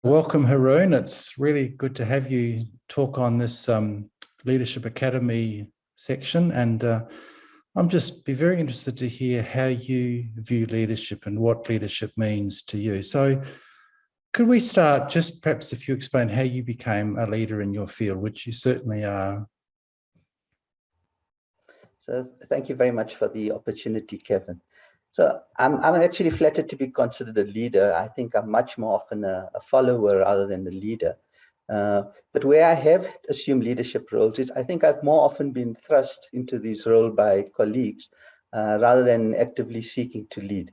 Welcome, Haroon. It's really good to have you talk on this Leadership Academy section. And I'm just be very interested to hear how you view leadership and what leadership means to you. So could we start just perhaps if you explain how you became a leader in your field, which you certainly are. So thank you very much for the opportunity, Kevin. So I'm actually flattered to be considered a leader. I think I'm much more often a follower rather than a leader. But where I have assumed leadership roles is I think I've more often been thrust into this role by colleagues rather than actively seeking to lead.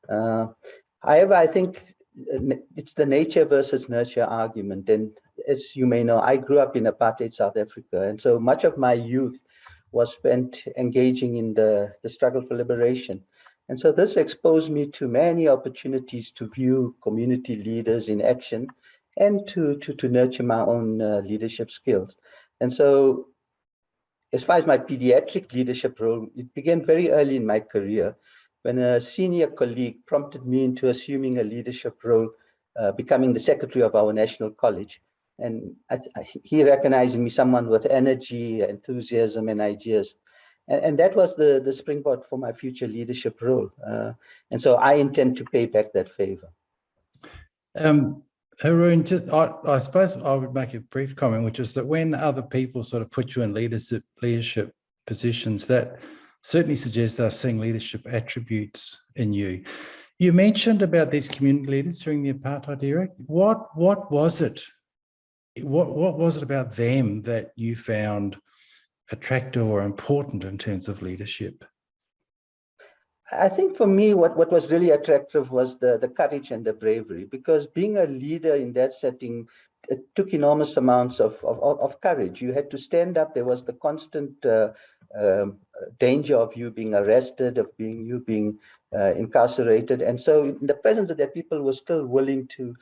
However, I think it's the nature versus nurture argument. And as you may know, I grew up in apartheid South Africa. And so much of my youth was spent engaging in the struggle for liberation. And so this exposed me to many opportunities to view community leaders in action and to nurture my own leadership skills. And so as far as my pediatric leadership role, it began very early in my career when a senior colleague prompted me into assuming a leadership role, becoming the secretary of our national college. And he recognized in me someone with energy, enthusiasm, and ideas. And that was the springboard for my future leadership role. And so I intend to pay back that favor. Haroon, I suppose I would make a brief comment, which is that when other people sort of put you in leadership positions, that certainly suggests they're seeing leadership attributes in you. You mentioned about these community leaders during the apartheid era. What was it? What was it about them that you found attractive or important in terms of leadership? I think for me, what was really attractive was the courage and the bravery, because being a leader in that setting, it took enormous amounts of courage. You had to stand up. There was the constant danger of you being arrested, of you being incarcerated. And so in the presence of that, people were still willing to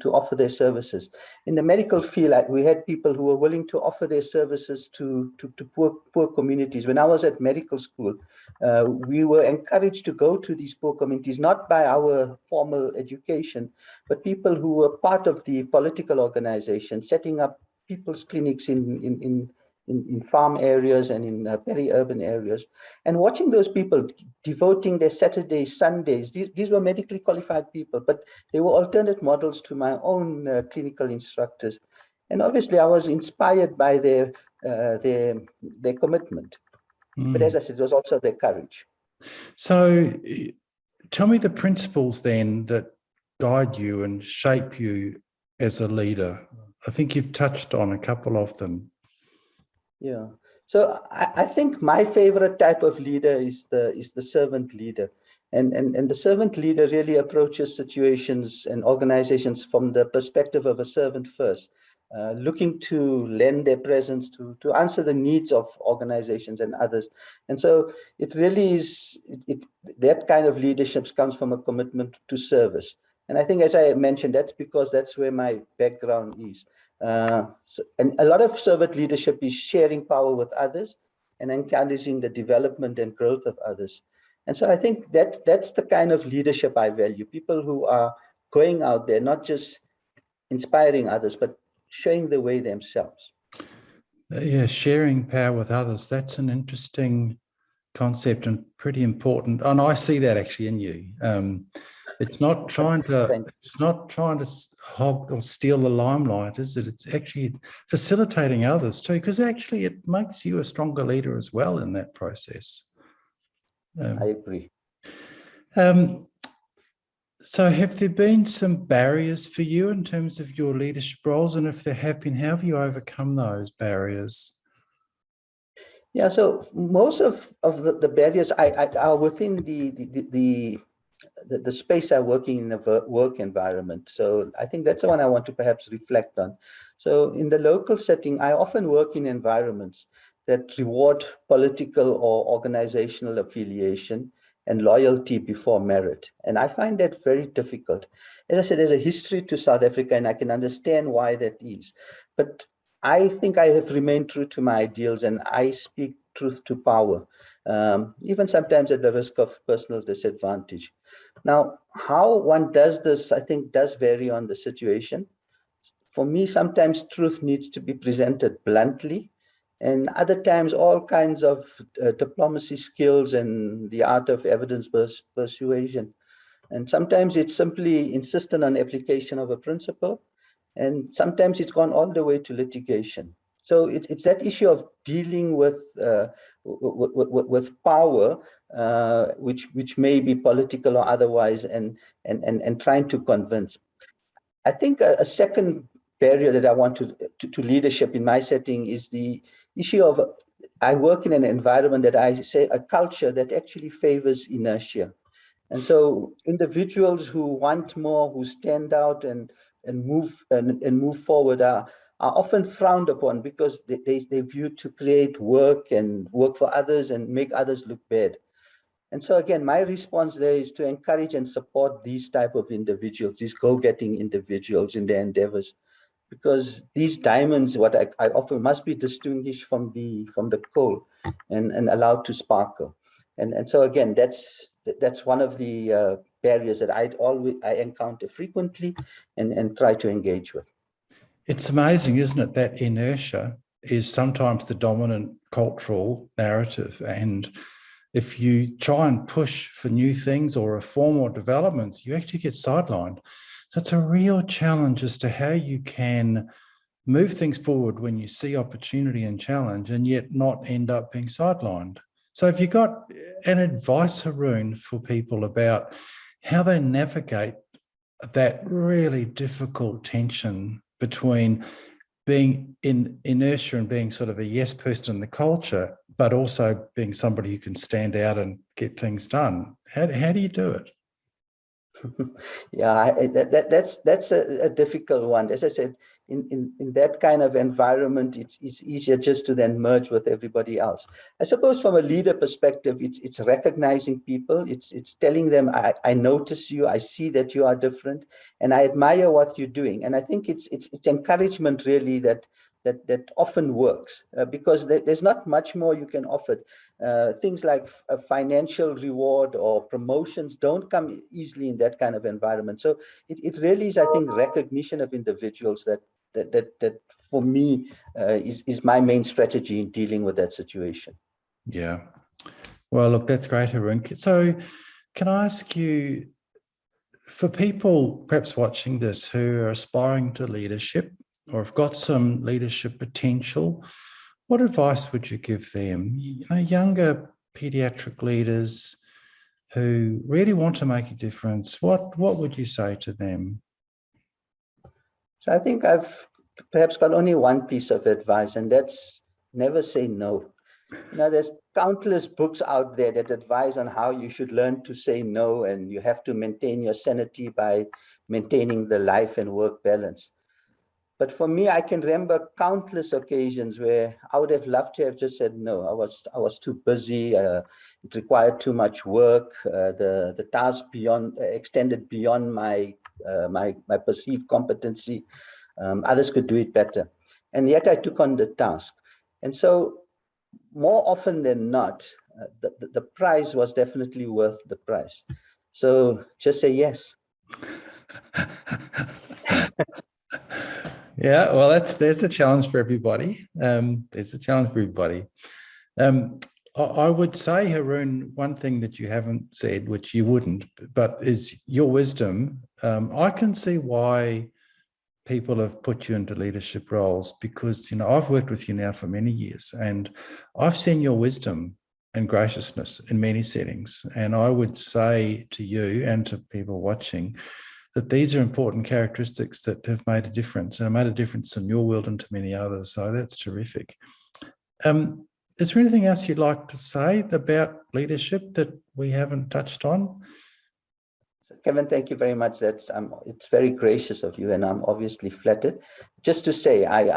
offer their services. In the medical field, we had people who were willing to offer their services to poor communities. When I was at medical school, we were encouraged to go to these poor communities, not by our formal education, but people who were part of the political organization, setting up people's clinics in farm areas and in peri-urban areas, and watching those people devoting their Saturdays, Sundays. These were medically qualified people, but they were alternate models to my own clinical instructors. And obviously, I was inspired by their commitment. But as I said, it was also their courage. So tell me the principles then that guide you and shape you as a leader. I think you've touched on a couple of them. Yeah. So I think my favorite type of leader is the servant leader. And the servant leader really approaches situations and organizations from the perspective of a servant first. Looking to lend their presence to answer the needs of organizations and others. And so it really is, that kind of leadership comes from a commitment to service. And I think, as I mentioned, that's because that's where my background is. And a lot of servant leadership is sharing power with others and encouraging the development and growth of others. And so I think that's the kind of leadership I value. People who are going out there, not just inspiring others, but showing the way themselves. Yeah, sharing power with others. That's an interesting concept and pretty important. And I see that actually in you. It's not trying to hog or steal the limelight, is it? It's actually facilitating others too, because actually it makes you a stronger leader as well in that process. I agree. So have there been some barriers for you in terms of your leadership roles? And if there have been, how have you overcome those barriers? Yeah, so most of the barriers are within the space I'm working in a work environment. So I think that's the one I want to perhaps reflect on. So in the local setting, I often work in environments that reward political or organizational affiliation and loyalty before merit. And I find that very difficult. As I said, there's a history to South Africa, and I can understand why that is. But I think I have remained true to my ideals, and I speak truth to power, even sometimes at the risk of personal disadvantage. Now, how one does this, I think, does vary on the situation. for me, sometimes truth needs to be presented bluntly, and other times all kinds of diplomacy skills and the art of evidence persuasion. And sometimes it's simply insistent on application of a principle, and sometimes it's gone all the way to litigation. So it's that issue of dealing with power, which may be political or otherwise, and trying to convince. I think a second barrier that I want to leadership in my setting is the issue of, I work in an environment that I say a culture that actually favors inertia. And so individuals who want more, who stand out and move forward are often frowned upon because they view to create work and work for others and make others look bad. And so again, my response there is to encourage and support these type of individuals, these go-getting individuals in their endeavors, because these diamonds, what I offer, must be distinguished from the coal and allowed to sparkle. And so again, that's one of the barriers that I encounter frequently and try to engage with. It's amazing, isn't it, that inertia is sometimes the dominant cultural narrative. And if you try and push for new things or reform or developments, you actually get sidelined. So it's a real challenge as to how you can move things forward when you see opportunity and challenge and yet not end up being sidelined. So have you got an advice, Haroon, for people about how they navigate that really difficult tension between being in inertia and being sort of a yes person in the culture, but also being somebody who can stand out and get things done? How do you do it? Yeah, that's a difficult one. As I said, in that kind of environment, it's easier just to then merge with everybody else. I suppose from a leader perspective, it's recognizing people. It's telling them, I notice you, I see that you are different, and I admire what you're doing. And I think it's encouragement really that often works, because there's not much more you can offer. Things like a financial reward or promotions don't come easily in that kind of environment. So it really is, I think, recognition of individuals that for me is my main strategy in dealing with that situation. Yeah. Well, look, that's great, Haroon. So can I ask you, for people perhaps watching this who are aspiring to leadership or have got some leadership potential, what advice would you give them? Younger paediatric leaders who really want to make a difference, what would you say to them? So I think I've perhaps got only one piece of advice, and that's never say no. There's countless books out there that advise on how you should learn to say no, and you have to maintain your sanity by maintaining the life and work balance. But for me, I can remember countless occasions where I would have loved to have just said no. I was too busy. It required too much work. The task extended beyond my perceived competency. Others could do it better, and yet I took on the task. And so, more often than not, the prize was definitely worth the price. So just say yes. Yeah, well, there's a challenge for everybody. There's a challenge for everybody. I would say, Haroon, one thing that you haven't said, which you wouldn't, but is your wisdom. I can see why people have put you into leadership roles, because I've worked with you now for many years, and I've seen your wisdom and graciousness in many settings. And I would say to you and to people watching that these are important characteristics that have made a difference, and have made a difference in your world and to many others. So that's terrific. Is there anything else you'd like to say about leadership that we haven't touched on? Kevin, thank you very much. It's very gracious of you, and I'm obviously flattered. Just to say, I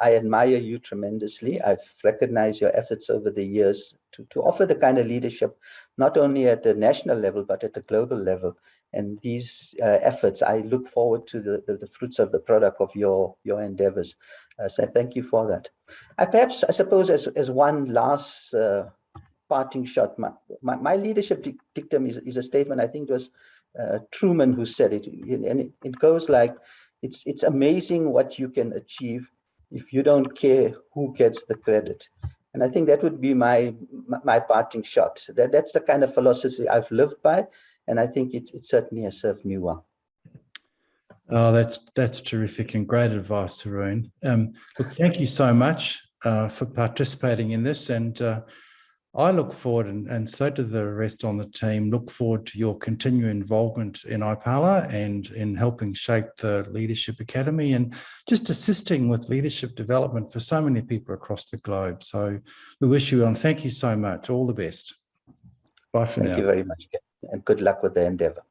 admire you tremendously. I've recognized your efforts over the years to offer the kind of leadership, not only at the national level, but at the global level. And these efforts, I look forward to the fruits of the product of your endeavors. So thank you for that. I suppose, as one last parting shot, my leadership dictum is a statement. I think it was Truman who said it, and it goes like, it's amazing what you can achieve if you don't care who gets the credit. And I think that would be my parting shot. That's the kind of philosophy I've lived by, and I think it certainly has served me well. Oh, that's terrific and great advice, Haroon. Look, thank you so much for participating in this, and I look forward, and so do the rest on the team, look forward to your continued involvement in IPALA and in helping shape the Leadership Academy and just assisting with leadership development for so many people across the globe. So we wish you on. Thank you so much. All the best. Bye for now. Thank you very much, and good luck with the endeavor.